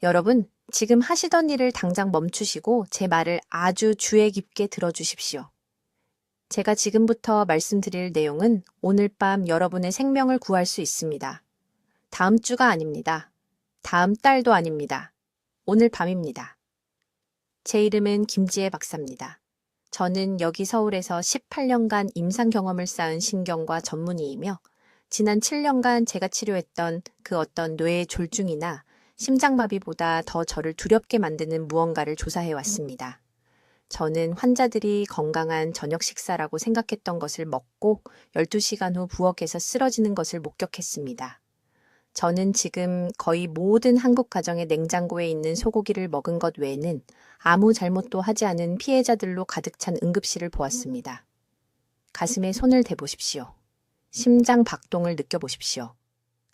여러분, 지금 하시던 일을 당장 멈추시고 제 말을 아주 주의 깊게 들어주십시오. 제가 지금부터 말씀드릴 내용은 오늘 밤 여러분의 생명을 구할 수 있습니다. 다음 주가 아닙니다. 다음 달도 아닙니다. 오늘 밤입니다. 제 이름은 김지혜 박사입니다. 저는 여기 서울에서 18년간 임상 경험을 쌓은 신경과 전문의이며 지난 7년간 제가 치료했던 그 어떤 뇌의 졸중이나 심장마비보다 더 저를 두렵게 만드는 무언가를 조사해 왔습니다. 저는 환자들이 건강한 저녁 식사라고 생각했던 것을 먹고 12시간 후 부엌에서 쓰러지는 것을 목격했습니다. 저는 지금 거의 모든 한국 가정의 냉장고에 있는 소고기를 먹은 것 외에는 아무 잘못도 하지 않은 피해자들로 가득 찬 응급실을 보았습니다. 가슴에 손을 대보십시오. 심장 박동을 느껴보십시오.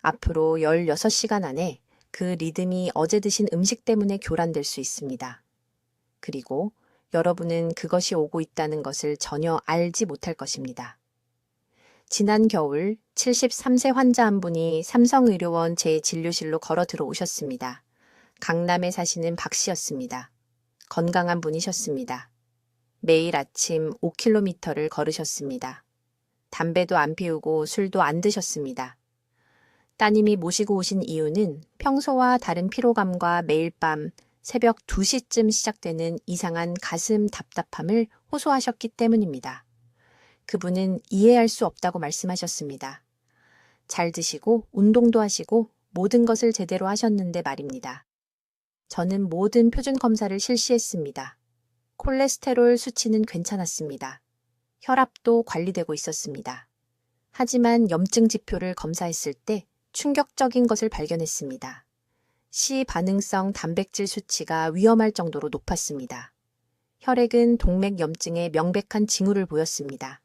앞으로 16시간 안에 그 리듬이 어제 드신 음식 때문에 교란될 수 있습니다. 그리고 여러분은 그것이 오고 있다는 것을 전혀 알지 못할 것입니다. 지난 겨울 73세 환자 한 분이 삼성의료원 제 진료실로 걸어 들어오셨습니다. 강남에 사시는 박 씨였습니다. 건강한 분이셨습니다. 매일 아침 5km를 걸으셨습니다. 담배도 안 피우고 술도 안 드셨습니다. 따님이 모시고 오신 이유는 평소와 다른 피로감과 매일 밤 새벽 2시쯤 시작되는 이상한 가슴 답답함을 호소하셨기 때문입니다. 그분은 이해할 수 없다고 말씀하셨습니다. 잘 드시고 운동도 하시고 모든 것을 제대로 하셨는데 말입니다. 저는 모든 표준 검사를 실시했습니다. 콜레스테롤 수치는 괜찮았습니다. 혈압도 관리되고 있었습니다. 하지만 염증 지표를 검사했을 때 충격적인 것을 발견했습니다. 시반응성 단백질 수치가 위험할 정도로 높았습니다. 혈액은 동맥염증의 명백한 징후를 보였습니다.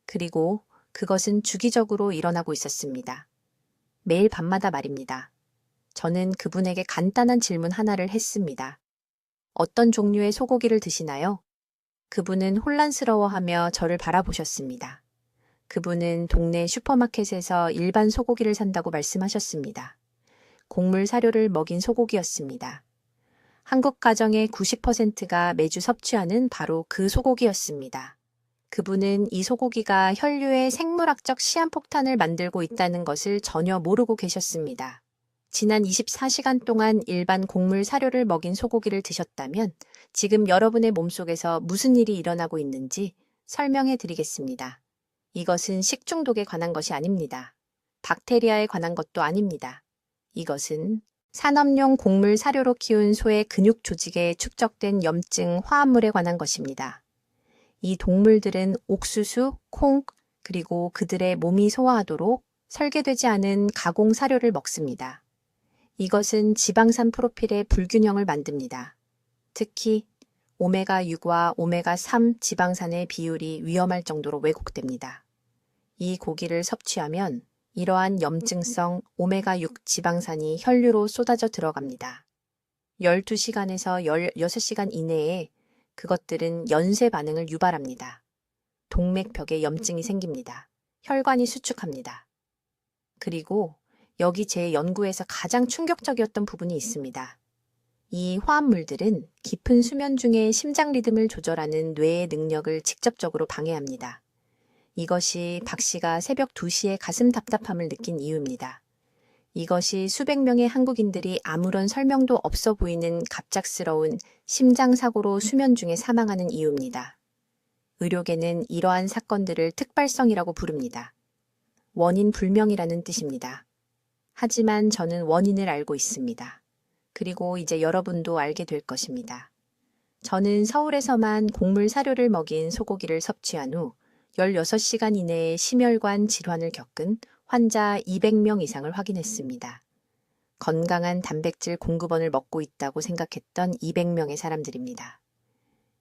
그리고 그것은 주기적으로 일어나고 있었습니다. 매일 밤마다 말입니다. 저는 그분에게 간단한 질문 하나를 했습니다. 어떤 종류의 소고기를 드시나요? 그분은 혼란스러워하며 저를 바라보셨습니다. 그분은 동네 슈퍼마켓에서 일반 소고기를 산다고 말씀하셨습니다. 곡물 사료를 먹인 소고기였습니다. 한국 가정의 90%가 매주 섭취하는 바로 그 소고기였습니다. 그분은 이 소고기가 혈류의 생물학적 시한폭탄을 만들고 있다는 것을 전혀 모르고 계셨습니다. 지난 24시간 동안 일반 곡물 사료를 먹인 소고기를 드셨다면 지금 여러분의 몸속에서 무슨 일이 일어나고 있는지 설명해 드리겠습니다. 이것은 식중독에 관한 것이 아닙니다. 박테리아에 관한 것도 아닙니다. 이것은 산업용 곡물 사료로 키운 소의 근육 조직에 축적된 염증 화합물에 관한 것입니다. 이 동물들은 옥수수, 콩, 그리고 그들의 몸이 소화하도록 설계되지 않은 가공 사료를 먹습니다. 이것은 지방산 프로필의 불균형을 만듭니다. 특히 오메가6와 오메가3 지방산의 비율이 위험할 정도로 왜곡됩니다. 이 고기를 섭취하면 이러한 염증성 오메가6 지방산이 혈류로 쏟아져 들어갑니다. 12시간에서 16시간 이내에 그것들은 연쇄 반응을 유발합니다. 동맥벽에 염증이 생깁니다. 혈관이 수축합니다. 그리고 여기 제 연구에서 가장 충격적이었던 부분이 있습니다. 이 화합물들은 깊은 수면 중에 심장 리듬을 조절하는 뇌의 능력을 직접적으로 방해합니다. 이것이 박 씨가 새벽 2시에 가슴 답답함을 느낀 이유입니다. 이것이 수백 명의 한국인들이 아무런 설명도 없어 보이는 갑작스러운 심장사고로 수면 중에 사망하는 이유입니다. 의료계는 이러한 사건들을 특발성이라고 부릅니다. 원인 불명이라는 뜻입니다. 하지만 저는 원인을 알고 있습니다. 그리고 이제 여러분도 알게 될 것입니다. 저는 서울에서만 곡물 사료를 먹인 소고기를 섭취한 후 16시간 이내에 심혈관 질환을 겪은 환자 200명 이상을 확인했습니다. 건강한 단백질 공급원을 먹고 있다고 생각했던 200명의 사람들입니다.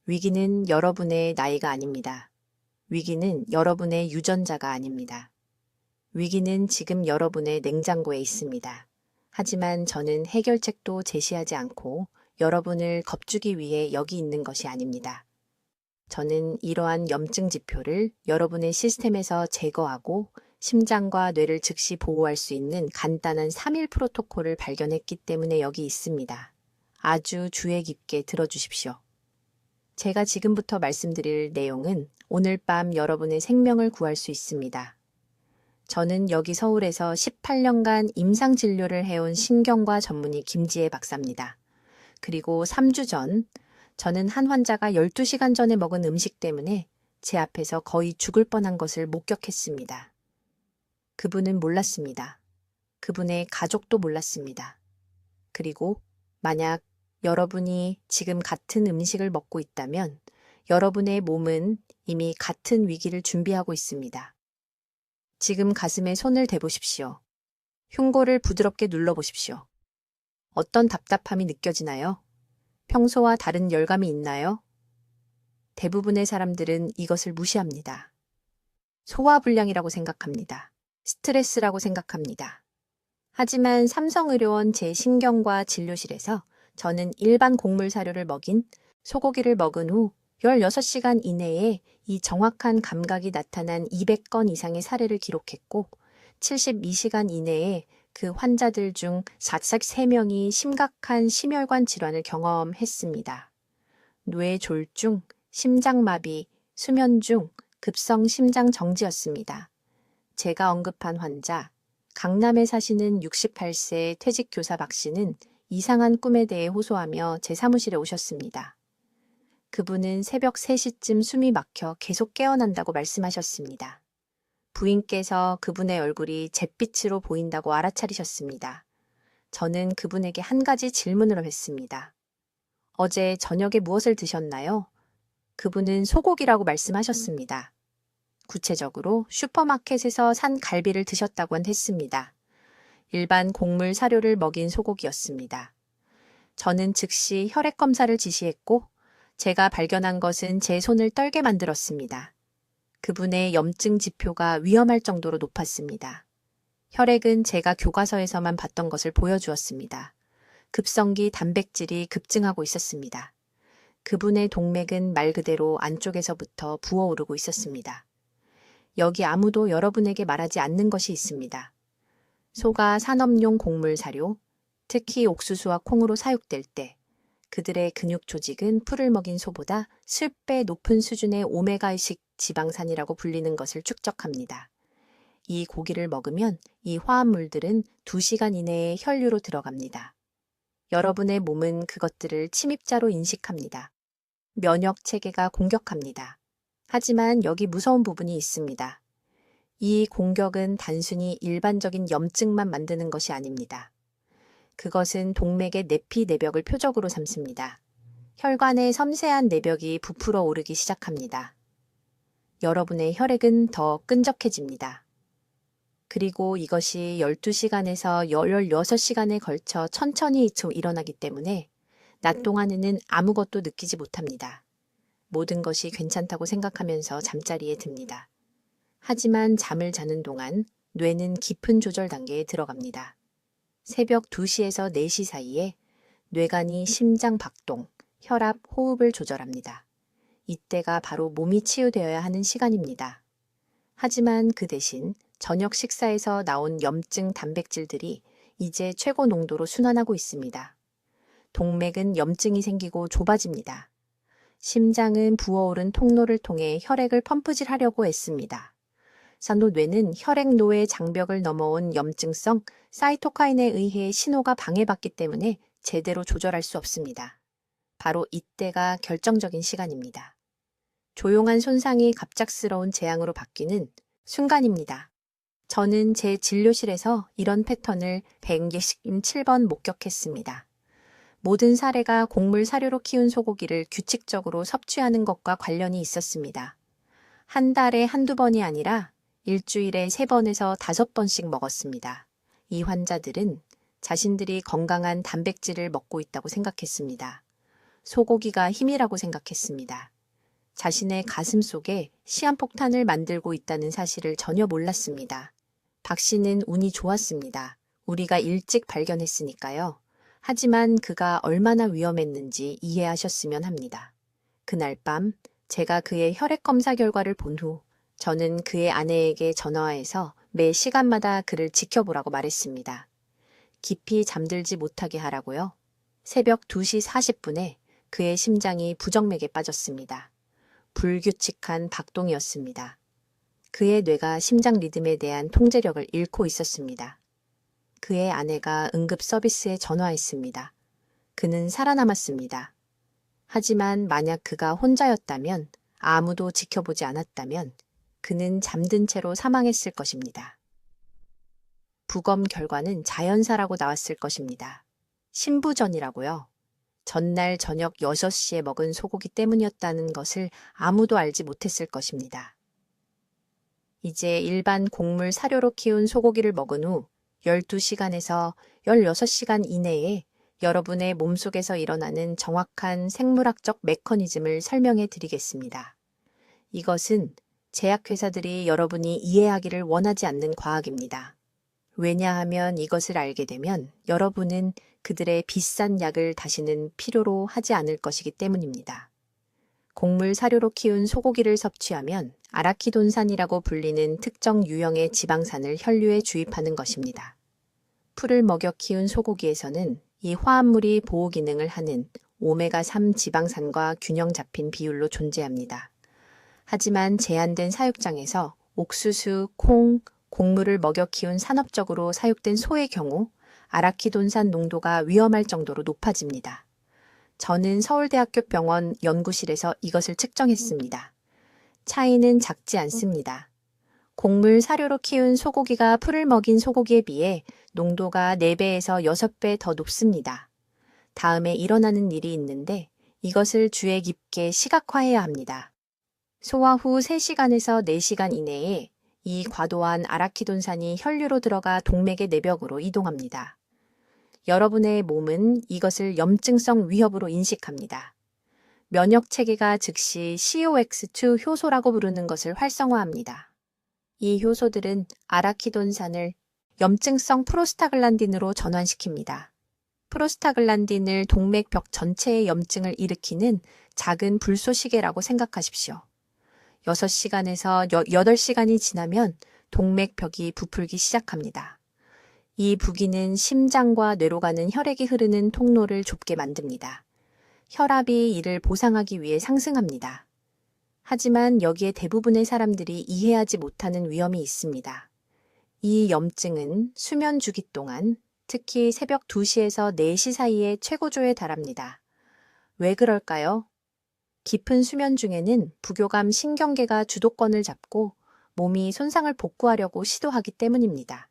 위기는 여러분의 나이가 아닙니다. 위기는 여러분의 유전자가 아닙니다. 위기는 지금 여러분의 냉장고에 있습니다. 하지만 저는 해결책도 제시하지 않고 여러분을 겁주기 위해 여기 있는 것이 아닙니다. 저는 이러한 염증 지표를 여러분의 시스템에서 제거하고 심장과 뇌를 즉시 보호할 수 있는 간단한 3일 프로토콜을 발견했기 때문에 여기 있습니다. 아주 주의 깊게 들어주십시오. 제가 지금부터 말씀드릴 내용은 오늘 밤 여러분의 생명을 구할 수 있습니다. 저는 여기 서울에서 18년간 임상진료를 해온 신경과 전문의 김지혜 박사입니다. 그리고 3주 전, 저는 한 환자가 12시간 전에 먹은 음식 때문에 제 앞에서 거의 죽을 뻔한 것을 목격했습니다. 그분은 몰랐습니다. 그분의 가족도 몰랐습니다. 그리고 만약 여러분이 지금 같은 음식을 먹고 있다면 여러분의 몸은 이미 같은 위기를 준비하고 있습니다. 지금 가슴에 손을 대보십시오. 흉골을 부드럽게 눌러보십시오. 어떤 답답함이 느껴지나요? 평소와 다른 열감이 있나요? 대부분의 사람들은 이것을 무시합니다. 소화불량이라고 생각합니다. 스트레스라고 생각합니다. 하지만 삼성의료원 제 신경과 진료실에서 저는 일반 곡물 사료를 먹인 소고기를 먹은 후 16시간 이내에 이 정확한 감각이 나타난 200건 이상의 사례를 기록했고 72시간 이내에 그 환자들 중 43명이 심각한 심혈관 질환을 경험했습니다. 뇌졸중, 심장마비, 수면중, 급성 심장 정지였습니다. 제가 언급한 환자, 강남에 사시는 68세 퇴직교사 박 씨는 이상한 꿈에 대해 호소하며 제 사무실에 오셨습니다. 그분은 새벽 3시쯤 숨이 막혀 계속 깨어난다고 말씀하셨습니다. 부인께서 그분의 얼굴이 잿빛으로 보인다고 알아차리셨습니다. 저는 그분에게 한 가지 질문을 했습니다. 어제 저녁에 무엇을 드셨나요? 그분은 소고기라고 말씀하셨습니다. 구체적으로 슈퍼마켓에서 산 갈비를 드셨다고 했습니다. 일반 곡물 사료를 먹인 소고기였습니다. 저는 즉시 혈액 검사를 지시했고 제가 발견한 것은 제 손을 떨게 만들었습니다. 그분의 염증 지표가 위험할 정도로 높았습니다. 혈액은 제가 교과서에서만 봤던 것을 보여주었습니다. 급성기 단백질이 급증하고 있었습니다. 그분의 동맥은 말 그대로 안쪽에서부터 부어오르고 있었습니다. 여기 아무도 여러분에게 말하지 않는 것이 있습니다. 소가 산업용 곡물 사료, 특히 옥수수와 콩으로 사육될 때 그들의 근육 조직은 풀을 먹인 소보다 10배 높은 수준의 오메가식 지방산이라고 불리는 것을 축적합니다. 이 고기를 먹으면 이 화합물들은 2시간 이내에 혈류로 들어갑니다. 여러분의 몸은 그것들을 침입자로 인식합니다. 면역 체계가 공격합니다. 하지만 여기 무서운 부분이 있습니다. 이 공격은 단순히 일반적인 염증만 만드는 것이 아닙니다. 그것은 동맥의 내피 내벽을 표적으로 삼습니다. 혈관의 섬세한 내벽이 부풀어 오르기 시작합니다. 여러분의 혈액은 더 끈적해집니다. 그리고 이것이 12시간에서 16시간에 걸쳐 천천히 일어나기 때문에 낮 동안에는 아무것도 느끼지 못합니다. 모든 것이 괜찮다고 생각하면서 잠자리에 듭니다. 하지만 잠을 자는 동안 뇌는 깊은 조절 단계에 들어갑니다. 새벽 2시에서 4시 사이에 뇌관이 심장 박동, 혈압, 호흡을 조절합니다. 이때가 바로 몸이 치유되어야 하는 시간입니다. 하지만 그 대신 저녁 식사에서 나온 염증 단백질들이 이제 최고 농도로 순환하고 있습니다. 동맥은 염증이 생기고 좁아집니다. 심장은 부어오른 통로를 통해 혈액을 펌프질하려고 애씁니다. 산노뇌는 혈액노의 장벽을 넘어온 염증성 사이토카인에 의해 신호가 방해받기 때문에 제대로 조절할 수 없습니다. 바로 이때가 결정적인 시간입니다. 조용한 손상이 갑작스러운 재앙으로 바뀌는 순간입니다. 저는 제 진료실에서 이런 패턴을 167번 목격했습니다. 모든 사례가 곡물 사료로 키운 소고기를 규칙적으로 섭취하는 것과 관련이 있었습니다. 한 달에 한두 번이 아니라 일주일에 3번에서 5번씩 먹었습니다. 이 환자들은 자신들이 건강한 단백질을 먹고 있다고 생각했습니다. 소고기가 힘이라고 생각했습니다. 자신의 가슴 속에 시한폭탄을 만들고 있다는 사실을 전혀 몰랐습니다. 박 씨는 운이 좋았습니다. 우리가 일찍 발견했으니까요. 하지만 그가 얼마나 위험했는지 이해하셨으면 합니다. 그날 밤 제가 그의 혈액 검사 결과를 본 후 저는 그의 아내에게 전화해서 매 시간마다 그를 지켜보라고 말했습니다. 깊이 잠들지 못하게 하라고요. 새벽 2시 40분에 그의 심장이 부정맥에 빠졌습니다. 불규칙한 박동이었습니다. 그의 뇌가 심장 리듬에 대한 통제력을 잃고 있었습니다. 그의 아내가 응급 서비스에 전화했습니다. 그는 살아남았습니다. 하지만 만약 그가 혼자였다면, 아무도 지켜보지 않았다면 그는 잠든 채로 사망했을 것입니다. 부검 결과는 자연사라고 나왔을 것입니다. 신부전이라고요. 전날 저녁 6시에 먹은 소고기 때문이었다는 것을 아무도 알지 못했을 것입니다. 이제 일반 곡물 사료로 키운 소고기를 먹은 후 12시간에서 16시간 이내에 여러분의 몸속에서 일어나는 정확한 생물학적 메커니즘을 설명해 드리겠습니다. 이것은 제약회사들이 여러분이 이해하기를 원하지 않는 과학입니다. 왜냐하면 이것을 알게 되면 여러분은 그들의 비싼 약을 다시는 필요로 하지 않을 것이기 때문입니다. 곡물 사료로 키운 소고기를 섭취하면 아라키돈산이라고 불리는 특정 유형의 지방산을 혈류에 주입하는 것입니다. 풀을 먹여 키운 소고기에서는 이 화합물이 보호 기능을 하는 오메가3 지방산과 균형 잡힌 비율로 존재합니다. 하지만 제한된 사육장에서 옥수수, 콩, 곡물을 먹여 키운 산업적으로 사육된 소의 경우 아라키돈산 농도가 위험할 정도로 높아집니다. 저는 서울대학교 병원 연구실에서 이것을 측정했습니다. 차이는 작지 않습니다. 곡물 사료로 키운 소고기가 풀을 먹인 소고기에 비해 농도가 4배에서 6배 더 높습니다. 다음에 일어나는 일이 있는데 이것을 주의 깊게 시각화해야 합니다. 소화 후 3시간에서 4시간 이내에 이 과도한 아라키돈산이 혈류로 들어가 동맥의 내벽으로 이동합니다. 여러분의 몸은 이것을 염증성 위협으로 인식합니다. 면역 체계가 즉시 COX2 효소라고 부르는 것을 활성화합니다. 이 효소들은 아라키돈산을 염증성 프로스타글란딘으로 전환시킵니다. 프로스타글란딘을 동맥벽 전체의 염증을 일으키는 작은 불쏘시개라고 생각하십시오. 6시간에서 8시간이 지나면 동맥벽이 부풀기 시작합니다. 이 부기는 심장과 뇌로 가는 혈액이 흐르는 통로를 좁게 만듭니다. 혈압이 이를 보상하기 위해 상승합니다. 하지만 여기에 대부분의 사람들이 이해하지 못하는 위험이 있습니다. 이 염증은 수면 주기 동안 특히 새벽 2시에서 4시 사이에 최고조에 달합니다. 왜 그럴까요? 깊은 수면 중에는 부교감 신경계가 주도권을 잡고 몸이 손상을 복구하려고 시도하기 때문입니다.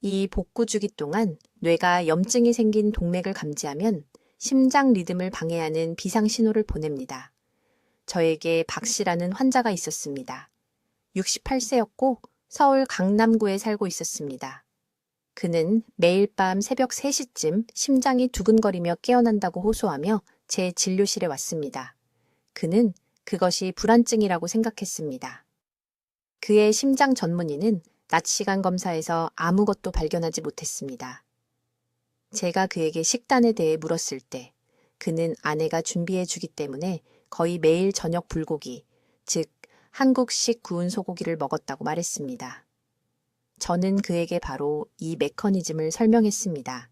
이 복구 주기 동안 뇌가 염증이 생긴 동맥을 감지하면 심장 리듬을 방해하는 비상신호를 보냅니다. 저에게 박 씨라는 환자가 있었습니다. 68세였고 서울 강남구에 살고 있었습니다. 그는 매일 밤 새벽 3시쯤 심장이 두근거리며 깨어난다고 호소하며 제 진료실에 왔습니다. 그는 그것이 불안증이라고 생각했습니다. 그의 심장 전문의는 낮 시간 검사에서 아무것도 발견하지 못했습니다. 제가 그에게 식단에 대해 물었을 때 그는 아내가 준비해 주기 때문에 거의 매일 저녁 불고기, 즉 한국식 구운 소고기를 먹었다고 말했습니다. 저는 그에게 바로 이 메커니즘을 설명했습니다.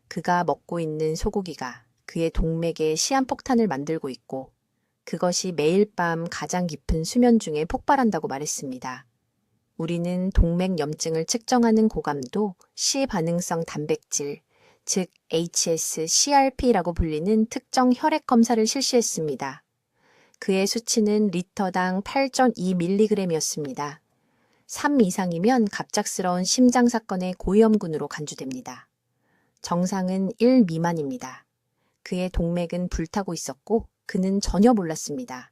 그가 먹고 있는 소고기가 그의 동맥에 시한폭탄을 만들고 있고 그것이 매일 밤 가장 깊은 수면 중에 폭발한다고 말했습니다. 우리는 동맥 염증을 측정하는 고감도 시반응성 단백질, 즉 HSCRP라고 불리는 특정 혈액 검사를 실시했습니다. 그의 수치는 리터당 8.2mg이었습니다. 3 이상이면 갑작스러운 심장 사건의 고위험군으로 간주됩니다. 정상은 1 미만입니다. 그의 동맥은 불타고 있었고 그는 전혀 몰랐습니다.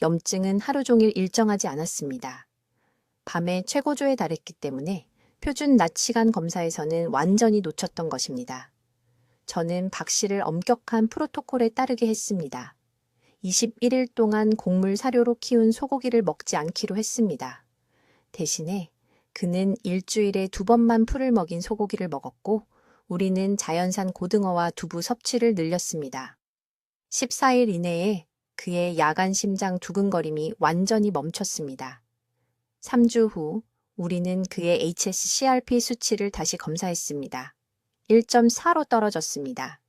염증은 하루 종일 일정하지 않았습니다. 밤에 최고조에 달했기 때문에 표준 낮 시간 검사에서는 완전히 놓쳤던 것입니다. 저는 박 씨를 엄격한 프로토콜에 따르게 했습니다. 21일 동안 곡물 사료로 키운 소고기를 먹지 않기로 했습니다. 대신에 그는 일주일에 2번만 풀을 먹인 소고기를 먹었고 우리는 자연산 고등어와 두부 섭취를 늘렸습니다. 14일 이내에 그의 야간 심장 두근거림이 완전히 멈췄습니다. 3주 후 우리는 그의 HSCRP 수치를 다시 검사했습니다. 1.4로 떨어졌습니다.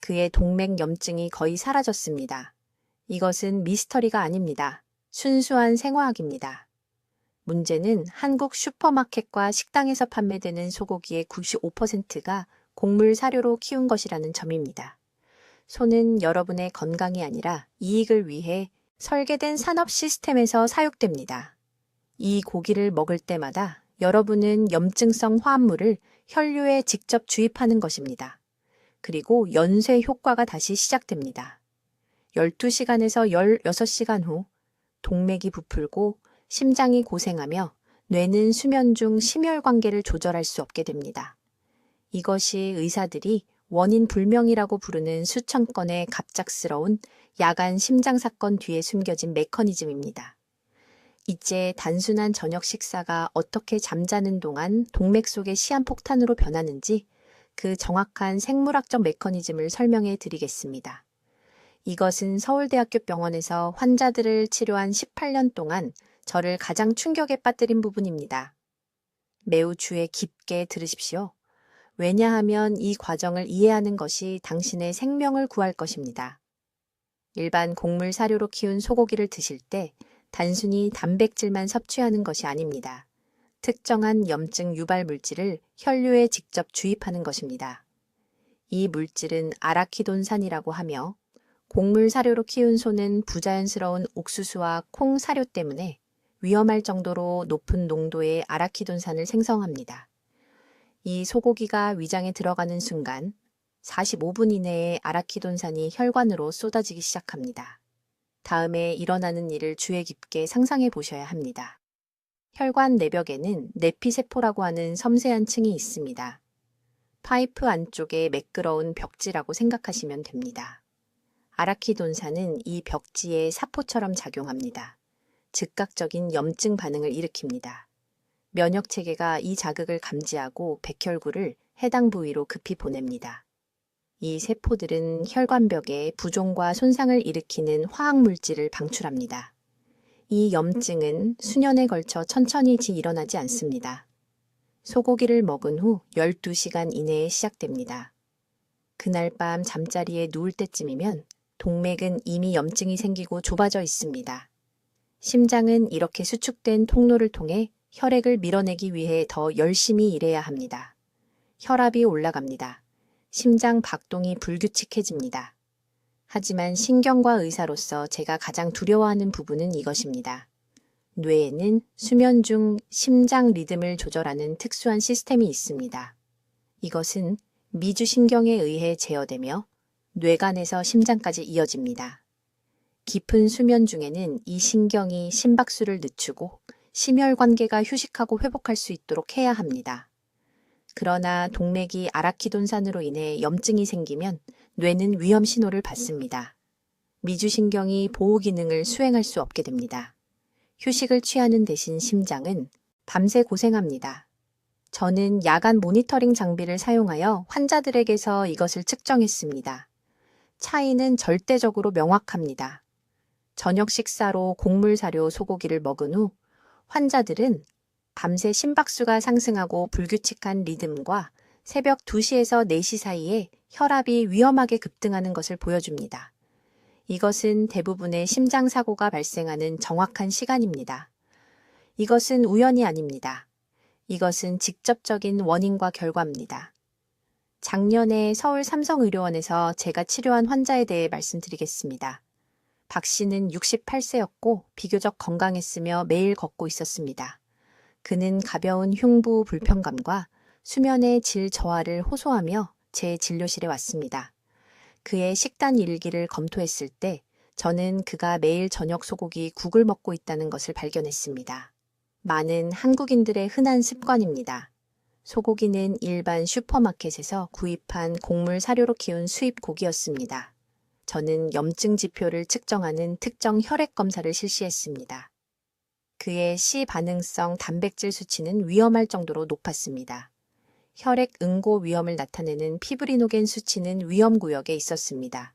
그의 동맥 염증이 거의 사라졌습니다. 이것은 미스터리가 아닙니다. 순수한 생화학입니다. 문제는 한국 슈퍼마켓과 식당에서 판매되는 소고기의 95%가 곡물 사료로 키운 것이라는 점입니다. 소는 여러분의 건강이 아니라 이익을 위해 설계된 산업 시스템에서 사육됩니다. 이 고기를 먹을 때마다 여러분은 염증성 화합물을 혈류에 직접 주입하는 것입니다. 그리고 연쇄 효과가 다시 시작됩니다. 12시간에서 16시간 후 동맥이 부풀고 심장이 고생하며 뇌는 수면 중 심혈관계를 조절할 수 없게 됩니다. 이것이 의사들이 원인 불명이라고 부르는 수천 건의 갑작스러운 야간 심장 사건 뒤에 숨겨진 메커니즘입니다. 이제 단순한 저녁 식사가 어떻게 잠자는 동안 동맥 속의 시한폭탄으로 변하는지 그 정확한 생물학적 메커니즘을 설명해 드리겠습니다. 이것은 서울대학교 병원에서 환자들을 치료한 18년 동안 저를 가장 충격에 빠뜨린 부분입니다. 매우 주의 깊게 들으십시오. 왜냐하면 이 과정을 이해하는 것이 당신의 생명을 구할 것입니다. 일반 곡물 사료로 키운 소고기를 드실 때 단순히 단백질만 섭취하는 것이 아닙니다. 특정한 염증 유발 물질을 혈류에 직접 주입하는 것입니다. 이 물질은 아라키돈산이라고 하며 곡물 사료로 키운 소는 부자연스러운 옥수수와 콩 사료 때문에 위험할 정도로 높은 농도의 아라키돈산을 생성합니다. 이 소고기가 위장에 들어가는 순간 45분 이내에 아라키돈산이 혈관으로 쏟아지기 시작합니다. 다음에 일어나는 일을 주의 깊게 상상해 보셔야 합니다. 혈관 내벽에는 내피세포라고 하는 섬세한 층이 있습니다. 파이프 안쪽에 매끄러운 벽지라고 생각하시면 됩니다. 아라키돈산은 이 벽지에 사포처럼 작용합니다. 즉각적인 염증 반응을 일으킵니다. 면역 체계가 이 자극을 감지하고 백혈구를 해당 부위로 급히 보냅니다. 이 세포들은 혈관벽에 부종과 손상을 일으키는 화학물질을 방출합니다. 이 염증은 수년에 걸쳐 천천히 일어나지 않습니다. 소고기를 먹은 후 12시간 이내에 시작됩니다. 그날 밤 잠자리에 누울 때쯤이면 동맥은 이미 염증이 생기고 좁아져 있습니다. 심장은 이렇게 수축된 통로를 통해 혈액을 밀어내기 위해 더 열심히 일해야 합니다. 혈압이 올라갑니다. 심장 박동이 불규칙해집니다. 하지만 신경과 의사로서 제가 가장 두려워하는 부분은 이것입니다. 뇌에는 수면 중 심장 리듬을 조절하는 특수한 시스템이 있습니다. 이것은 미주신경에 의해 제어되며 뇌간에서 심장까지 이어집니다. 깊은 수면 중에는 이 신경이 심박수를 늦추고 심혈관계가 휴식하고 회복할 수 있도록 해야 합니다. 그러나 동맥이 아라키돈산으로 인해 염증이 생기면 뇌는 위험 신호를 받습니다. 미주신경이 보호 기능을 수행할 수 없게 됩니다. 휴식을 취하는 대신 심장은 밤새 고생합니다. 저는 야간 모니터링 장비를 사용하여 환자들에게서 이것을 측정했습니다. 차이는 절대적으로 명확합니다. 저녁 식사로 곡물 사료 소고기를 먹은 후 환자들은 밤새 심박수가 상승하고 불규칙한 리듬과 새벽 2시에서 4시 사이에 혈압이 위험하게 급등하는 것을 보여줍니다. 이것은 대부분의 심장사고가 발생하는 정확한 시간입니다. 이것은 우연이 아닙니다. 이것은 직접적인 원인과 결과입니다. 작년에 서울 삼성의료원에서 제가 치료한 환자에 대해 말씀드리겠습니다. 박 씨는 68세였고 비교적 건강했으며 매일 걷고 있었습니다. 그는 가벼운 흉부 불편감과 수면의 질 저하를 호소하며 제 진료실에 왔습니다. 그의 식단 일기를 검토했을 때 저는 그가 매일 저녁 소고기 국을 먹고 있다는 것을 발견했습니다. 많은 한국인들의 흔한 습관입니다. 소고기는 일반 슈퍼마켓에서 구입한 곡물 사료로 키운 수입 고기였습니다. 저는 염증 지표를 측정하는 특정 혈액 검사를 실시했습니다. 그의 시 반응성 단백질 수치는 위험할 정도로 높았습니다. 혈액 응고 위험을 나타내는 피브리노겐 수치는 위험 구역에 있었습니다.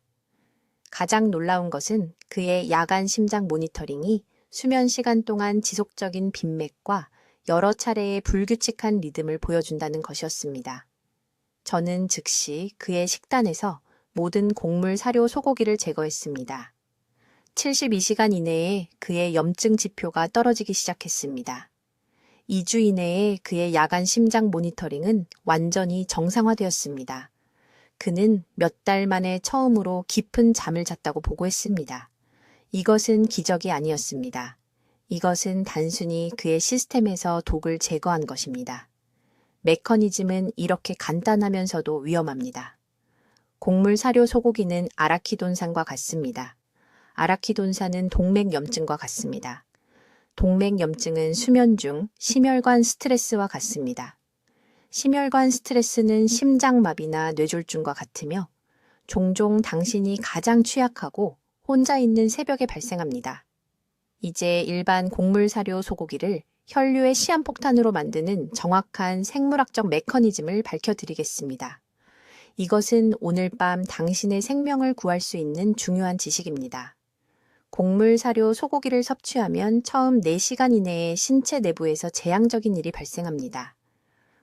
가장 놀라운 것은 그의 야간 심장 모니터링이 수면 시간 동안 지속적인 빈맥과 여러 차례의 불규칙한 리듬을 보여준다는 것이었습니다. 저는 즉시 그의 식단에서 모든 곡물 사료 소고기를 제거했습니다. 72시간 이내에 그의 염증 지표가 떨어지기 시작했습니다. 2주 이내에 그의 야간 심장 모니터링은 완전히 정상화되었습니다. 그는 몇 달 만에 처음으로 깊은 잠을 잤다고 보고했습니다. 이것은 기적이 아니었습니다. 이것은 단순히 그의 시스템에서 독을 제거한 것입니다. 메커니즘은 이렇게 간단하면서도 위험합니다. 곡물 사료 소고기는 아라키돈산과 같습니다. 아라키돈산은 동맥염증과 같습니다. 동맥염증은 수면 중 심혈관 스트레스와 같습니다. 심혈관 스트레스는 심장마비나 뇌졸중과 같으며 종종 당신이 가장 취약하고 혼자 있는 새벽에 발생합니다. 이제 일반 곡물 사료 소고기를 혈류의 시한폭탄으로 만드는 정확한 생물학적 메커니즘을 밝혀드리겠습니다. 이것은 오늘 밤 당신의 생명을 구할 수 있는 중요한 지식입니다. 곡물 사료 소고기를 섭취하면 처음 4시간 이내에 신체 내부에서 재앙적인 일이 발생합니다.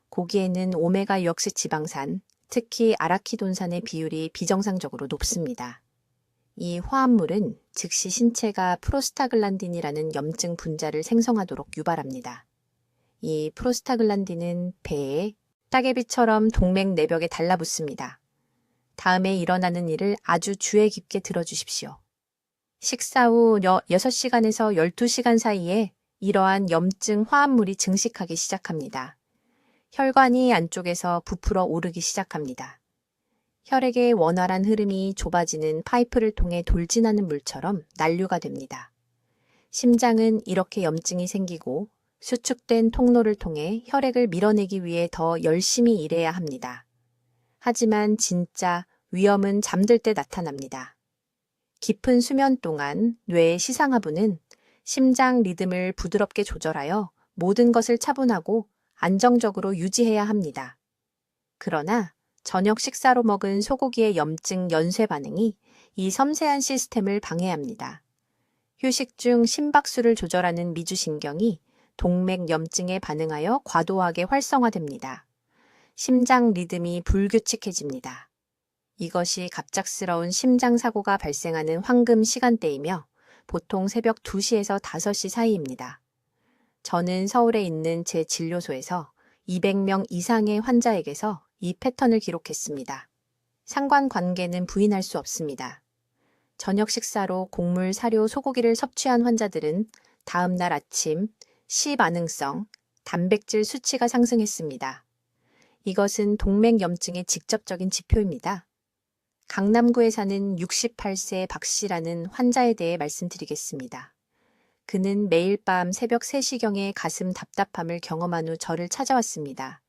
고기에는 오메가6 지방산, 특히 아라키돈산의 비율이 비정상적으로 높습니다. 이 화합물은 즉시 신체가 프로스타글란딘이라는 염증 분자를 생성하도록 유발합니다. 이 프로스타글란딘은 배에 따개비처럼 동맥 내벽에 달라붙습니다. 다음에 일어나는 일을 아주 주의 깊게 들어주십시오. 식사 후 6시간에서 12시간 사이에 이러한 염증 화합물이 증식하기 시작합니다. 혈관이 안쪽에서 부풀어 오르기 시작합니다. 혈액의 원활한 흐름이 좁아지는 파이프를 통해 돌진하는 물처럼 난류가 됩니다. 심장은 이렇게 염증이 생기고 수축된 통로를 통해 혈액을 밀어내기 위해 더 열심히 일해야 합니다. 하지만 진짜 위험은 잠들 때 나타납니다. 깊은 수면 동안 뇌의 시상하부는 심장 리듬을 부드럽게 조절하여 모든 것을 차분하고 안정적으로 유지해야 합니다. 그러나 저녁 식사로 먹은 소고기의 염증 연쇄 반응이 이 섬세한 시스템을 방해합니다. 휴식 중 심박수를 조절하는 미주신경이 동맥 염증에 반응하여 과도하게 활성화됩니다. 심장 리듬이 불규칙해집니다. 이것이 갑작스러운 심장 사고가 발생하는 황금 시간대이며 보통 새벽 2시에서 5시 사이입니다. 저는 서울에 있는 제 진료소에서 200명 이상의 환자에게서 이 패턴을 기록했습니다. 상관관계는 부인할 수 없습니다. 저녁 식사로 곡물 사료 소고기를 섭취한 환자들은 다음 날 아침 시반응성, 단백질 수치가 상승했습니다. 이것은 동맥염증의 직접적인 지표입니다. 강남구에 사는 68세 박 씨라는 환자에 대해 말씀드리겠습니다. 그는 매일 밤 새벽 3시경에 가슴 답답함을 경험한 후 저를 찾아왔습니다.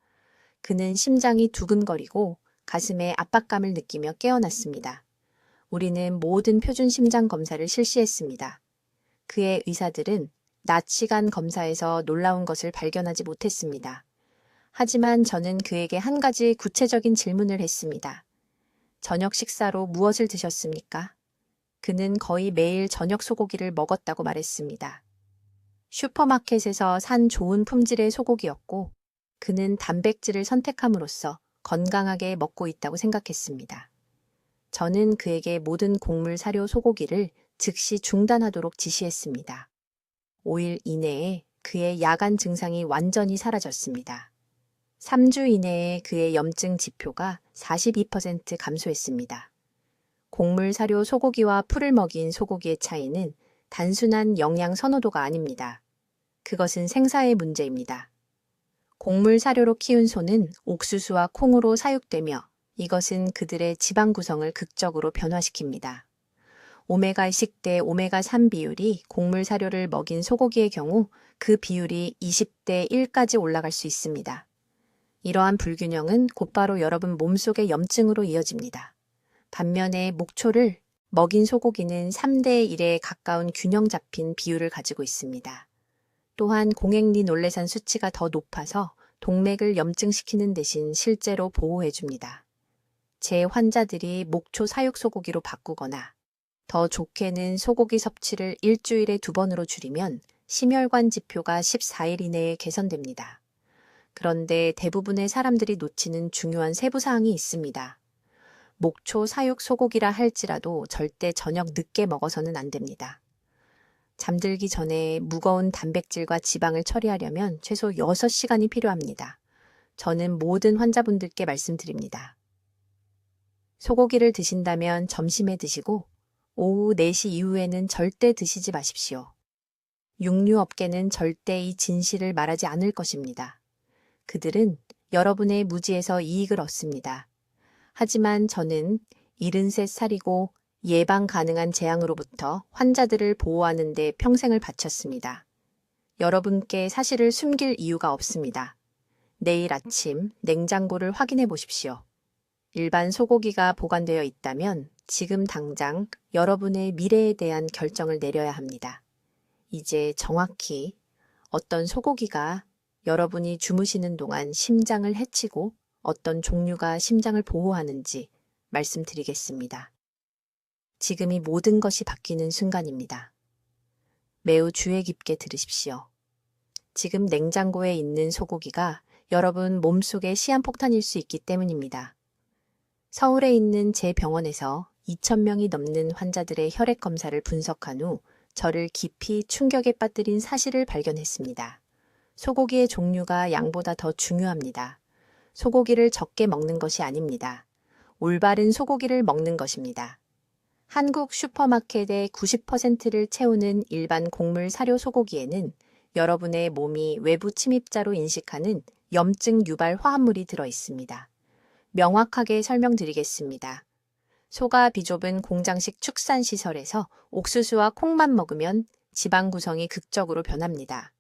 그는 심장이 두근거리고 가슴에 압박감을 느끼며 깨어났습니다. 우리는 모든 표준 심장 검사를 실시했습니다. 그의 의사들은 낮 시간 검사에서 놀라운 것을 발견하지 못했습니다. 하지만 저는 그에게 한 가지 구체적인 질문을 했습니다. 저녁 식사로 무엇을 드셨습니까? 그는 거의 매일 저녁 소고기를 먹었다고 말했습니다. 슈퍼마켓에서 산 좋은 품질의 소고기였고 그는 단백질을 선택함으로써 건강하게 먹고 있다고 생각했습니다. 저는 그에게 모든 곡물 사료 소고기를 즉시 중단하도록 지시했습니다. 5일 이내에 그의 야간 증상이 완전히 사라졌습니다. 3주 이내에 그의 염증 지표가 42% 감소했습니다. 곡물 사료 소고기와 풀을 먹인 소고기의 차이는 단순한 영양 선호도가 아닙니다. 그것은 생사의 문제입니다. 곡물 사료로 키운 소는 옥수수와 콩으로 사육되며 이것은 그들의 지방 구성을 극적으로 변화시킵니다. 오메가6 대 오메가3 비율이 곡물 사료를 먹인 소고기의 경우 그 비율이 20대 1까지 올라갈 수 있습니다. 이러한 불균형은 곧바로 여러분 몸속의 염증으로 이어집니다. 반면에 목초를 먹인 소고기는 3대 1에 가까운 균형 잡힌 비율을 가지고 있습니다. 또한 공행리놀레산 수치가 더 높아서 동맥을 염증시키는 대신 실제로 보호해줍니다. 제 환자들이 목초 사육 소고기로 바꾸거나 더 좋게는 소고기 섭취를 일주일에 2번으로 줄이면 심혈관 지표가 14일 이내에 개선됩니다. 그런데 대부분의 사람들이 놓치는 중요한 세부사항이 있습니다. 목초 사육 소고기라 할지라도 절대 저녁 늦게 먹어서는 안 됩니다. 잠들기 전에 무거운 단백질과 지방을 처리하려면 최소 6시간이 필요합니다. 저는 모든 환자분들께 말씀드립니다. 소고기를 드신다면 점심에 드시고 오후 4시 이후에는 절대 드시지 마십시오. 육류업계는 절대 이 진실을 말하지 않을 것입니다. 그들은 여러분의 무지에서 이익을 얻습니다. 하지만 저는 73살이고 예방 가능한 재앙으로부터 환자들을 보호하는 데 평생을 바쳤습니다. 여러분께 사실을 숨길 이유가 없습니다. 내일 아침 냉장고를 확인해 보십시오. 일반 소고기가 보관되어 있다면 지금 당장 여러분의 미래에 대한 결정을 내려야 합니다. 이제 정확히 어떤 소고기가 여러분이 주무시는 동안 심장을 해치고 어떤 종류가 심장을 보호하는지 말씀드리겠습니다. 지금이 모든 것이 바뀌는 순간입니다. 매우 주의 깊게 들으십시오. 지금 냉장고에 있는 소고기가 여러분 몸속의 시한폭탄일 수 있기 때문입니다. 서울에 있는 제 병원에서 2,000명이 넘는 환자들의 혈액 검사를 분석한 후 저를 깊이 충격에 빠뜨린 사실을 발견했습니다. 소고기의 종류가 양보다 더 중요합니다. 소고기를 적게 먹는 것이 아닙니다. 올바른 소고기를 먹는 것입니다. 한국 슈퍼마켓의 90%를 채우는 일반 곡물 사료 소고기에는 여러분의 몸이 외부 침입자로 인식하는 염증 유발 화합물이 들어 있습니다. 명확하게 설명드리겠습니다. 소가 비좁은 공장식 축산시설에서 옥수수와 콩만 먹으면 지방 구성이 극적으로 변합니다.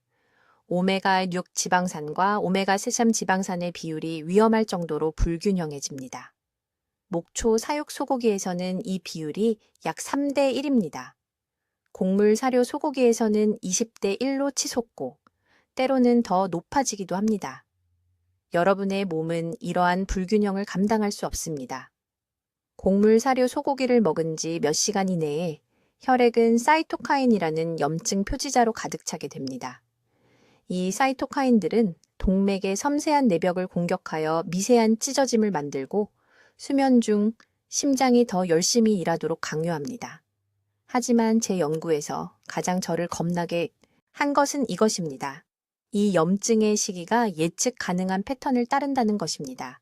오메가6 지방산과 오메가3 지방산의 비율이 위험할 정도로 불균형해집니다. 목초 사육 소고기에서는 이 비율이 약 3대 1입니다. 곡물 사료 소고기에서는 20대 1로 치솟고 때로는 더 높아지기도 합니다. 여러분의 몸은 이러한 불균형을 감당할 수 없습니다. 곡물 사료 소고기를 먹은 지 몇 시간 이내에 혈액은 사이토카인이라는 염증 표지자로 가득 차게 됩니다. 이 사이토카인들은 동맥의 섬세한 내벽을 공격하여 미세한 찢어짐을 만들고 수면 중 심장이 더 열심히 일하도록 강요합니다. 하지만 제 연구에서 가장 저를 겁나게 한 것은 이것입니다. 이 염증의 시기가 예측 가능한 패턴을 따른다는 것입니다.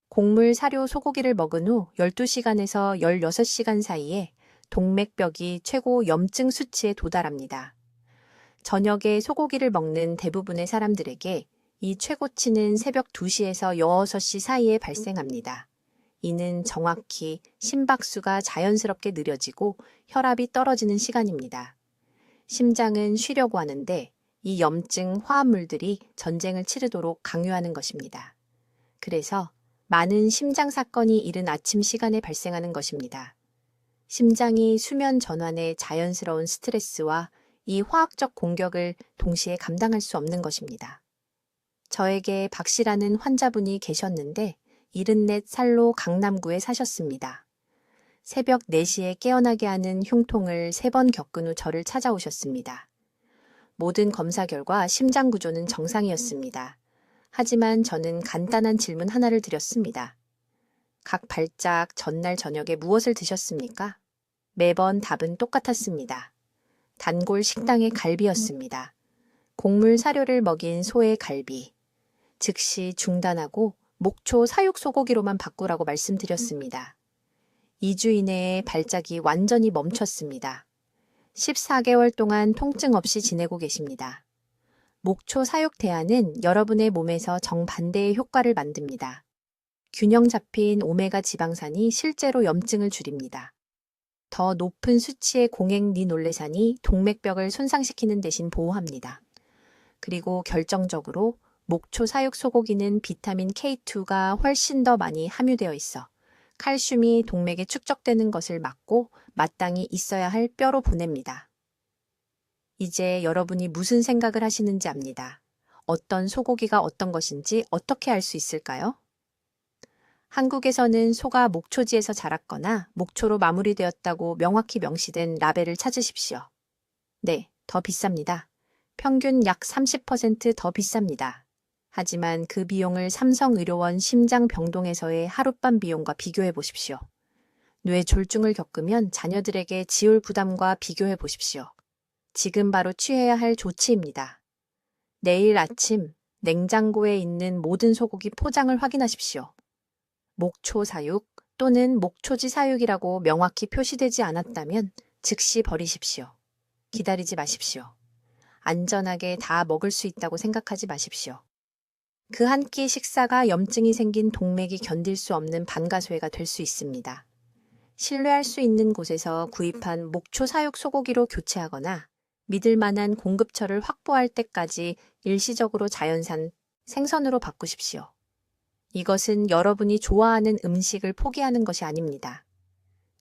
곡물 사료 소고기를 먹은 후 12시간에서 16시간 사이에 동맥벽이 최고 염증 수치에 도달합니다. 저녁에 소고기를 먹는 대부분의 사람들에게 이 최고치는 새벽 2시에서 6시 사이에 발생합니다. 이는 정확히 심박수가 자연스럽게 느려지고 혈압이 떨어지는 시간입니다. 심장은 쉬려고 하는데 이 염증 화합물들이 전쟁을 치르도록 강요하는 것입니다. 그래서 많은 심장 사건이 이른 아침 시간에 발생하는 것입니다. 심장이 수면 전환의 자연스러운 스트레스와 이 화학적 공격을 동시에 감당할 수 없는 것입니다. 저에게 박 씨라는 환자분이 계셨는데 74살로 강남구에 사셨습니다. 새벽 4시에 깨어나게 하는 흉통을 3번 겪은 후 저를 찾아오셨습니다. 모든 검사 결과 심장 구조는 정상이었습니다. 하지만 저는 간단한 질문 하나를 드렸습니다. 각 발작 전날 저녁에 무엇을 드셨습니까? 매번 답은 똑같았습니다. 단골 식당의 갈비였습니다. 곡물 사료를 먹인 소의 갈비. 즉시 중단하고 목초 사육 소고기로만 바꾸라고 말씀드렸습니다. 2주 이내에 발작이 완전히 멈췄습니다. 14개월 동안 통증 없이 지내고 계십니다. 목초 사육 대안은 여러분의 몸에서 정반대의 효과를 만듭니다. 균형 잡힌 오메가 지방산이 실제로 염증을 줄입니다. 더 높은 수치의 공행 리놀레산이 동맥벽을 손상시키는 대신 보호합니다. 그리고 결정적으로 목초 사육 소고기는 비타민 K2가 훨씬 더 많이 함유되어 있어 칼슘이 동맥에 축적되는 것을 막고 마땅히 있어야 할 뼈로 보냅니다. 이제 여러분이 무슨 생각을 하시는지 압니다. 어떤 소고기가 어떤 것인지 어떻게 알 수 있을까요? 한국에서는 소가 목초지에서 자랐거나 목초로 마무리되었다고 명확히 명시된 라벨을 찾으십시오. 네, 더 비쌉니다. 평균 약 30% 더 비쌉니다. 하지만 그 비용을 삼성의료원 심장병동에서의 하룻밤 비용과 비교해 보십시오. 뇌졸중을 겪으면 자녀들에게 지올 부담과 비교해 보십시오. 지금 바로 취해야 할 조치입니다. 내일 아침 냉장고에 있는 모든 소고기 포장을 확인하십시오. 목초 사육 또는 목초지 사육이라고 명확히 표시되지 않았다면 즉시 버리십시오. 기다리지 마십시오. 안전하게 다 먹을 수 있다고 생각하지 마십시오. 그 한 끼 식사가 염증이 생긴 동맥이 견딜 수 없는 반가소해가 될 수 있습니다. 신뢰할 수 있는 곳에서 구입한 목초 사육 소고기로 교체하거나 믿을 만한 공급처를 확보할 때까지 일시적으로 자연산 생선으로 바꾸십시오. 이것은 여러분이 좋아하는 음식을 포기하는 것이 아닙니다.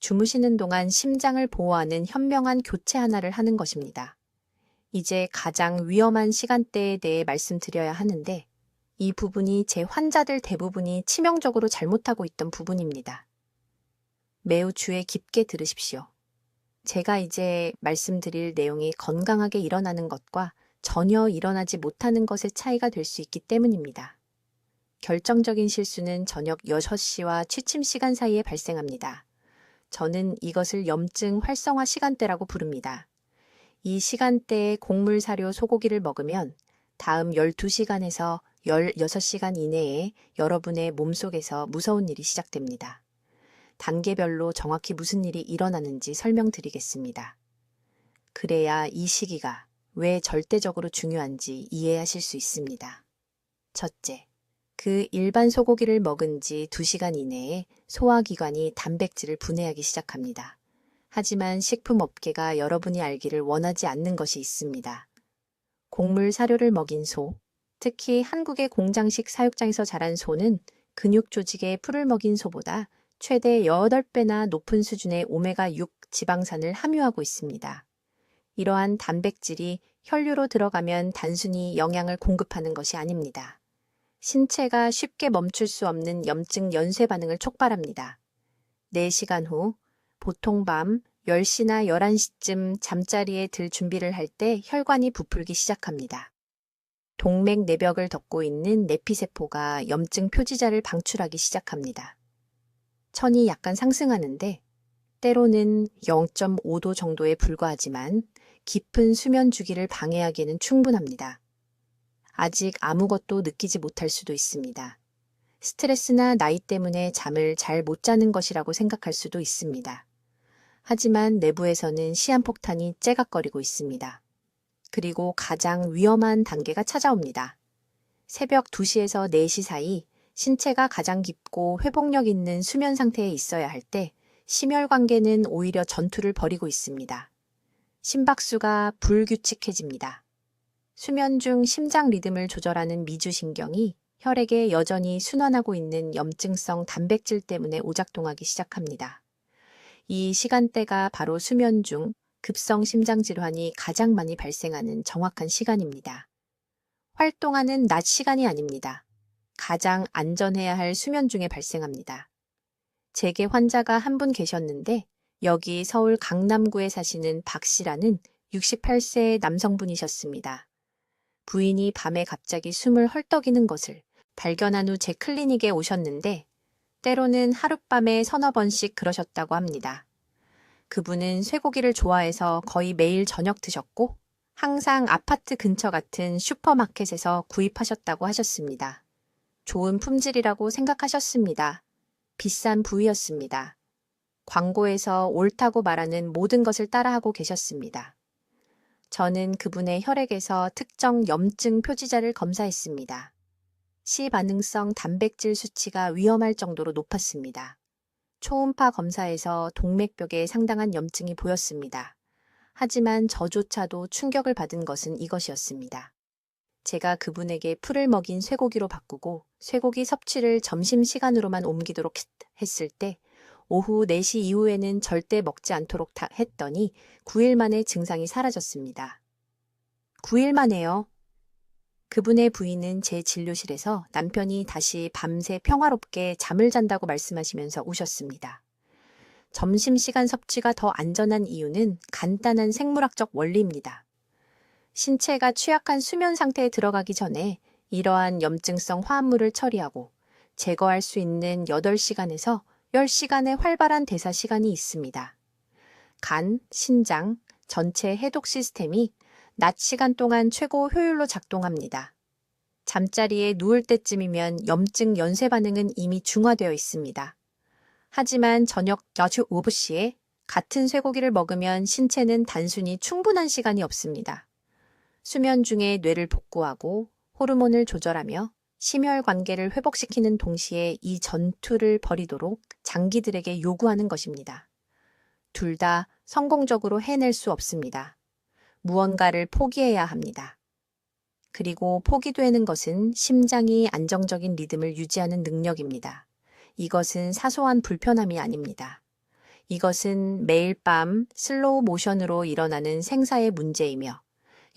주무시는 동안 심장을 보호하는 현명한 교체 하나를 하는 것입니다. 이제 가장 위험한 시간대에 대해 말씀드려야 하는데 이 부분이 제 환자들 대부분이 치명적으로 잘못하고 있던 부분입니다. 매우 주의 깊게 들으십시오. 제가 이제 말씀드릴 내용이 건강하게 일어나는 것과 전혀 일어나지 못하는 것의 차이가 될 수 있기 때문입니다. 결정적인 실수는 저녁 6시와 취침 시간 사이에 발생합니다. 저는 이것을 염증 활성화 시간대라고 부릅니다. 이 시간대에 곡물 사료 소고기를 먹으면 다음 12시간에서 16시간 이내에 여러분의 몸속에서 무서운 일이 시작됩니다. 단계별로 정확히 무슨 일이 일어나는지 설명드리겠습니다. 그래야 이 시기가 왜 절대적으로 중요한지 이해하실 수 있습니다. 첫째, 그 일반 소고기를 먹은 지 2시간 이내에 소화기관이 단백질을 분해하기 시작합니다. 하지만 식품업계가 여러분이 알기를 원하지 않는 것이 있습니다. 곡물 사료를 먹인 소, 특히 한국의 공장식 사육장에서 자란 소는 근육 조직에 풀을 먹인 소보다 최대 8배나 높은 수준의 오메가6 지방산을 함유하고 있습니다. 이러한 단백질이 혈류로 들어가면 단순히 영양을 공급하는 것이 아닙니다. 신체가 쉽게 멈출 수 없는 염증 연쇄 반응을 촉발합니다. 4시간 후, 보통 밤 10시나 11시쯤 잠자리에 들 준비를 할 때 혈관이 부풀기 시작합니다. 동맥 내벽을 덮고 있는 내피세포가 염증 표지자를 방출하기 시작합니다. 천이 약간 상승하는데 때로는 0.5도 정도에 불과하지만 깊은 수면 주기를 방해하기에는 충분합니다. 아직 아무것도 느끼지 못할 수도 있습니다. 스트레스나 나이 때문에 잠을 잘 못 자는 것이라고 생각할 수도 있습니다. 하지만 내부에서는 시한폭탄이 째각거리고 있습니다. 그리고 가장 위험한 단계가 찾아옵니다. 새벽 2시에서 4시 사이 신체가 가장 깊고 회복력 있는 수면 상태에 있어야 할 때 심혈관계는 오히려 전투를 벌이고 있습니다. 심박수가 불규칙해집니다. 수면 중 심장 리듬을 조절하는 미주신경이 혈액에 여전히 순환하고 있는 염증성 단백질 때문에 오작동하기 시작합니다. 이 시간대가 바로 수면 중 급성 심장 질환이 가장 많이 발생하는 정확한 시간입니다. 활동하는 낮 시간이 아닙니다. 가장 안전해야 할 수면 중에 발생합니다. 제게 환자가 한 분 계셨는데 여기 서울 강남구에 사시는 박 씨라는 68세의 남성분이셨습니다. 부인이 밤에 갑자기 숨을 헐떡이는 것을 발견한 후 제 클리닉에 오셨는데 때로는 하룻밤에 서너 번씩 그러셨다고 합니다. 그분은 쇠고기를 좋아해서 거의 매일 저녁 드셨고 항상 아파트 근처 같은 슈퍼마켓에서 구입하셨다고 하셨습니다. 좋은 품질이라고 생각하셨습니다. 비싼 부위였습니다. 광고에서 옳다고 말하는 모든 것을 따라하고 계셨습니다. 저는 그분의 혈액에서 특정 염증 표지자를 검사했습니다. 시반응성 단백질 수치가 위험할 정도로 높았습니다. 초음파 검사에서 동맥벽에 상당한 염증이 보였습니다. 하지만 저조차도 충격을 받은 것은 이것이었습니다. 제가 그분에게 풀을 먹인 쇠고기로 바꾸고 쇠고기 섭취를 점심시간으로만 옮기도록 했을 때 오후 4시 이후에는 절대 먹지 않도록 했더니 9일 만에 증상이 사라졌습니다. 9일 만에요. 그분의 부인은 제 진료실에서 남편이 다시 밤새 평화롭게 잠을 잔다고 말씀하시면서 우셨습니다. 점심시간 섭취가 더 안전한 이유는 간단한 생물학적 원리입니다. 신체가 취약한 수면 상태에 들어가기 전에 이러한 염증성 화합물을 처리하고 제거할 수 있는 8시간에서 10시간의 활발한 대사 시간이 있습니다. 간, 신장, 전체 해독 시스템이 낮 시간 동안 최고 효율로 작동합니다. 잠자리에 누울 때쯤이면 염증 연쇄 반응은 이미 중화되어 있습니다. 하지만 저녁 5시에 같은 쇠고기를 먹으면 신체는 단순히 충분한 시간이 없습니다. 수면 중에 뇌를 복구하고 호르몬을 조절하며 심혈관계를 회복시키는 동시에 이 전투를 벌이도록 장기들에게 요구하는 것입니다. 둘 다 성공적으로 해낼 수 없습니다. 무언가를 포기해야 합니다. 그리고 포기되는 것은 심장이 안정적인 리듬을 유지하는 능력입니다. 이것은 사소한 불편함이 아닙니다. 이것은 매일 밤 슬로우 모션으로 일어나는 생사의 문제이며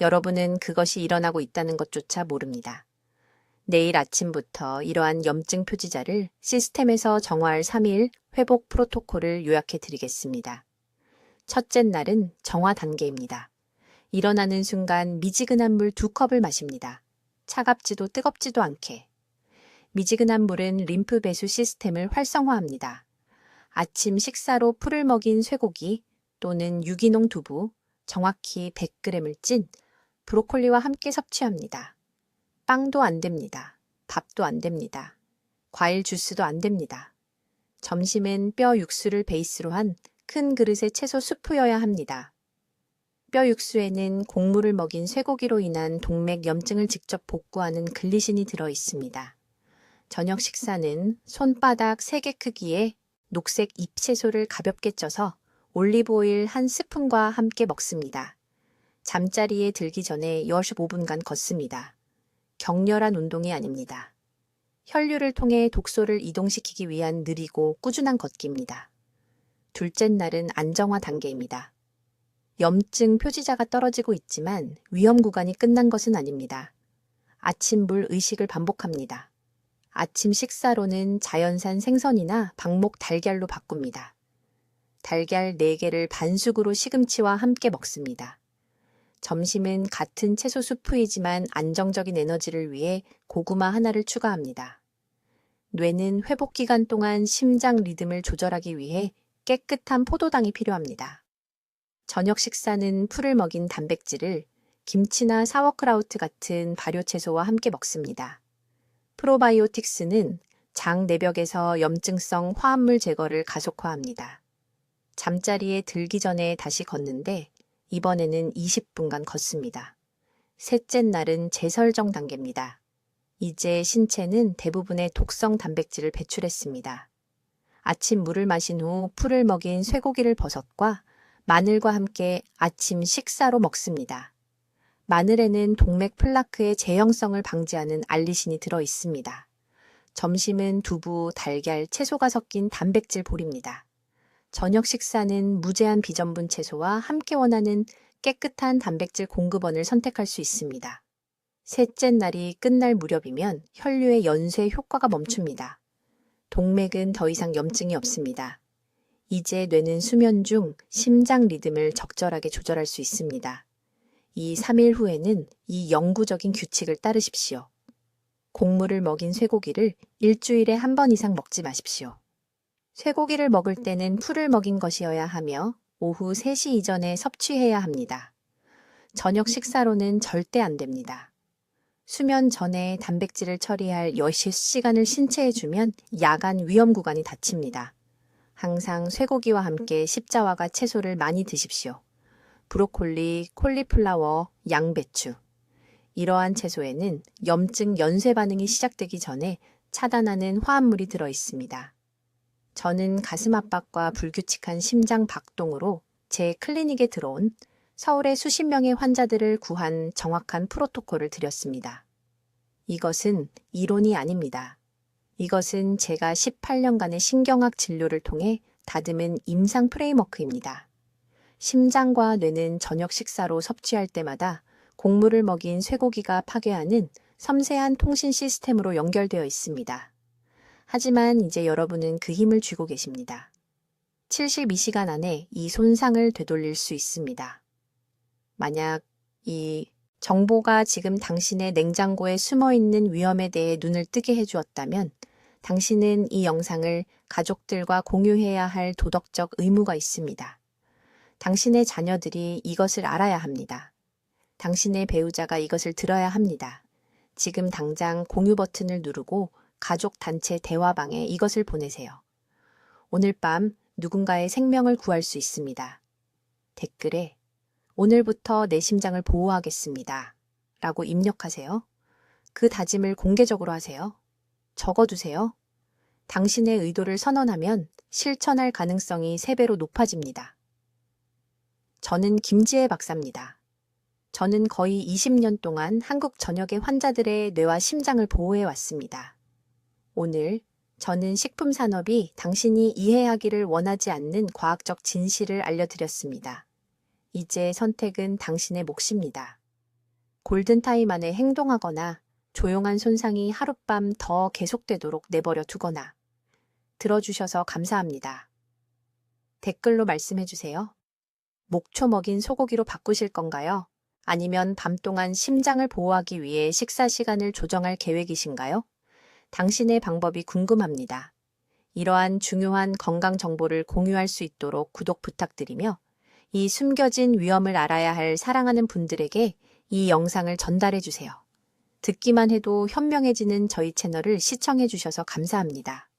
여러분은 그것이 일어나고 있다는 것조차 모릅니다. 내일 아침부터 이러한 염증 표지자를 시스템에서 정화할 3일 회복 프로토콜을 요약해 드리겠습니다. 첫째 날은 정화 단계입니다. 일어나는 순간 미지근한 물 2컵을 마십니다. 차갑지도 뜨겁지도 않게. 미지근한 물은 림프 배수 시스템을 활성화합니다. 아침 식사로 풀을 먹인 쇠고기 또는 유기농 두부, 정확히 100g을 찐 브로콜리와 함께 섭취합니다. 빵도 안 됩니다. 밥도 안 됩니다. 과일 주스도 안 됩니다. 점심은 뼈 육수를 베이스로 한 큰 그릇의 채소 수프여야 합니다. 뼈 육수에는 곡물을 먹인 쇠고기로 인한 동맥 염증을 직접 복구하는 글리신이 들어 있습니다. 저녁 식사는 손바닥 3개 크기의 녹색 잎채소를 가볍게 쪄서 올리브오일 1스푼과 함께 먹습니다. 잠자리에 들기 전에 15분간 걷습니다. 격렬한 운동이 아닙니다. 혈류를 통해 독소를 이동시키기 위한 느리고 꾸준한 걷기입니다. 둘째 날은 안정화 단계입니다. 염증 표지자가 떨어지고 있지만 위험 구간이 끝난 것은 아닙니다. 아침 물 의식을 반복합니다. 아침 식사로는 자연산 생선이나 방목 달걀로 바꿉니다. 달걀 4개를 반숙으로 시금치와 함께 먹습니다. 점심은 같은 채소 수프이지만 안정적인 에너지를 위해 고구마 하나를 추가합니다. 뇌는 회복 기간 동안 심장 리듬을 조절하기 위해 깨끗한 포도당이 필요합니다. 저녁 식사는 풀을 먹인 단백질을 김치나 사워크라우트 같은 발효채소와 함께 먹습니다. 프로바이오틱스는 장 내벽에서 염증성 화합물 제거를 가속화합니다. 잠자리에 들기 전에 다시 걷는데 이번에는 20분간 걷습니다. 셋째 날은 재설정 단계입니다. 이제 신체는 대부분의 독성 단백질을 배출했습니다. 아침 물을 마신 후 풀을 먹인 쇠고기를 버섯과 마늘과 함께 아침 식사로 먹습니다. 마늘에는 동맥 플라크의 재형성을 방지하는 알리신이 들어 있습니다. 점심은 두부, 달걀, 채소가 섞인 단백질 볼입니다. 저녁 식사는 무제한 비전분 채소와 함께 원하는 깨끗한 단백질 공급원을 선택할 수 있습니다. 셋째 날이 끝날 무렵이면 혈류의 연쇄 효과가 멈춥니다. 동맥은 더 이상 염증이 없습니다. 이제 뇌는 수면 중 심장 리듬을 적절하게 조절할 수 있습니다. 이 3일 후에는 이 영구적인 규칙을 따르십시오. 곡물을 먹인 쇠고기를 일주일에 1번 이상 먹지 마십시오. 쇠고기를 먹을 때는 풀을 먹인 것이어야 하며 오후 3시 이전에 섭취해야 합니다. 저녁 식사로는 절대 안 됩니다. 수면 전에 단백질을 처리할 6시간을 신체에 주면 야간 위험 구간이 닫힙니다. 항상 쇠고기와 함께 십자화가 채소를 많이 드십시오. 브로콜리, 콜리플라워, 양배추. 이러한 채소에는 염증 연쇄 반응이 시작되기 전에 차단하는 화합물이 들어 있습니다. 저는 가슴 압박과 불규칙한 심장 박동으로 제 클리닉에 들어온 서울의 수십 명의 환자들을 구한 정확한 프로토콜을 드렸습니다. 이것은 이론이 아닙니다. 이것은 제가 18년간의 신경학 진료를 통해 다듬은 임상 프레임워크입니다. 심장과 뇌는 저녁 식사로 섭취할 때마다 곡물을 먹인 쇠고기가 파괴하는 섬세한 통신 시스템으로 연결되어 있습니다. 하지만 이제 여러분은 그 힘을 쥐고 계십니다. 72시간 안에 이 손상을 되돌릴 수 있습니다. 만약 이 정보가 지금 당신의 냉장고에 숨어 있는 위험에 대해 눈을 뜨게 해주었다면 당신은 이 영상을 가족들과 공유해야 할 도덕적 의무가 있습니다. 당신의 자녀들이 이것을 알아야 합니다. 당신의 배우자가 이것을 들어야 합니다. 지금 당장 공유 버튼을 누르고 가족 단체 대화방에 이것을 보내세요. 오늘 밤 누군가의 생명을 구할 수 있습니다. 댓글에 오늘부터 내 심장을 보호하겠습니다. 라고 입력하세요. 그 다짐을 공개적으로 하세요. 적어두세요. 당신의 의도를 선언하면 실천할 가능성이 3배로 높아집니다. 저는 김지혜 박사입니다. 저는 거의 20년 동안 한국 전역의 환자들의 뇌와 심장을 보호해 왔습니다. 오늘 저는 식품 산업이 당신이 이해하기를 원하지 않는 과학적 진실을 알려드렸습니다. 이제 선택은 당신의 몫입니다. 골든타임 안에 행동하거나 조용한 손상이 하룻밤 더 계속되도록 내버려 두거나. 들어주셔서 감사합니다. 댓글로 말씀해주세요. 목초 먹인 소고기로 바꾸실 건가요? 아니면 밤 동안 심장을 보호하기 위해 식사 시간을 조정할 계획이신가요? 당신의 방법이 궁금합니다. 이러한 중요한 건강 정보를 공유할 수 있도록 구독 부탁드리며 이 숨겨진 위험을 알아야 할 사랑하는 분들에게 이 영상을 전달해 주세요. 듣기만 해도 현명해지는 저희 채널을 시청해 주셔서 감사합니다.